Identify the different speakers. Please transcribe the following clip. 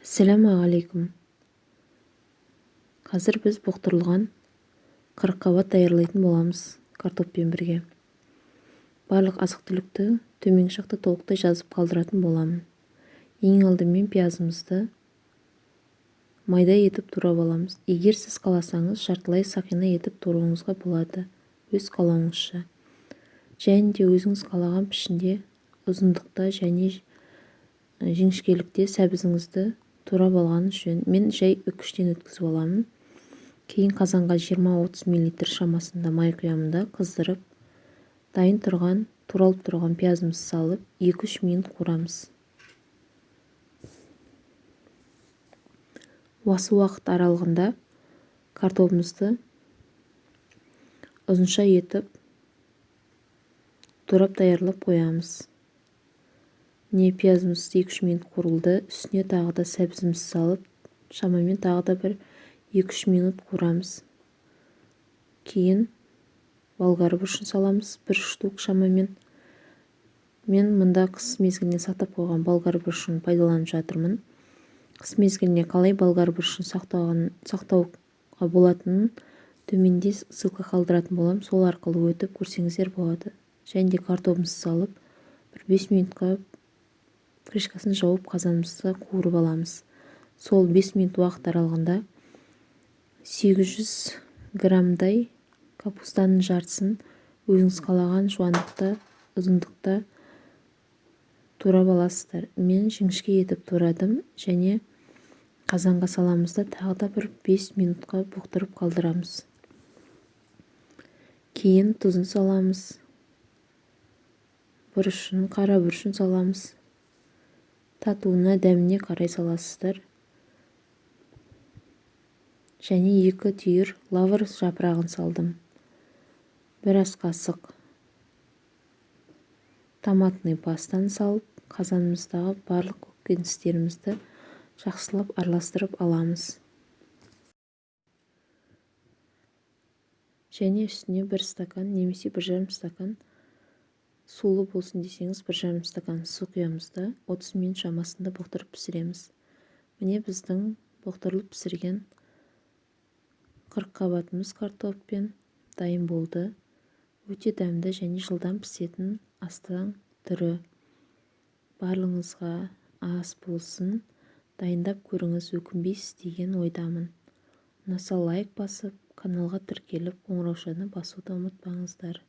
Speaker 1: Ассалаумағалейкум. Қазір біз бұқтырылған қырыққабат даярлайтын боламыз картоппен бірге. Барлық азық-түлікті төменгі жақта толықтай жазып қалдыратын боламын. Ең алдымен пиязымызды майда етіп турап аламыз. Егер сіз қаласаңыз, жартылай сақина етіп туруыңызға болады, өз қалауыңызша. Және де өзіңіз қалаған пішінде, ұзындықта және жіңішкелікте сәбізіңізді турап алғаныңыз жөн. Мен жай үкіштен өткізіп аламын. Кейін қазанға 20-30 мл шамасында май құямын да қыздырып, дайын тұрған, туралып тұрған пиязымызды салып, 2-3 минут қуырамыз. Осы уақыт аралығында картопымызды ұзынша етіп турап даярлап қоямыз. Пиязымыз 2-3 минут қуырылды. Үстіне тағы да сәбізімізді салып, шамамен тағы да бір 2-3 минут қуырамыз. Кейін болгар бұрышын саламыз, 1 штук шамамен. Мен мұнда қыс мезгіліне сақтап қойған болгар бұрышын пайдаланып жатырмын. Қыс мезгіліне қалай болгар бұрышын сақтауға болатынын төменде ссылка қалдыратын болам, сол арқылы өтіп көрсеңіздер болады. Және де картопымызды салып, 5 минутқа крышкасын жауып қазанымызды қуырып аламыз. Сол 5 минут уақыт аралығында 800 граммдай капустаның жартысын өзіңіз қалаған жуандықта, ұзындықта турап аласыздар. Мен жіңішке етіп турадым және қазанға саламыз да тағы да бір 5 минутқа бұқтырып қалдырамыз. Кейін тұзын саламыз, бұрышын, қара бұрышын саламыз. Татуына, дәміне қарай саласыздар. Және 2 түйір лавр жапырағын салдым. 1 ас қасық томатный пастаны салып, қазанымыздағы барлық көкөністерімізді жақсылап араластырып аламыз. Және үстіне 1 стакан немесе 1,5 стакан, сулы болсын десеңіз 1,5 стакан су құямыз да 30 минут шамасында бұқтырып пісіреміз. Міне біздің бұқтырылып пісірген қырыққабатымыз картоппен дайын болды. Өте дәмді және жылдам пісетін астың түрі. Барлығыңызға ас болсын, дайындап көріңіз, өкінбейсіз деген ойдамын. Ұнаса лайк басып, каналға тіркеліп, қоңыраушаны басуды ұмытпаңыздар.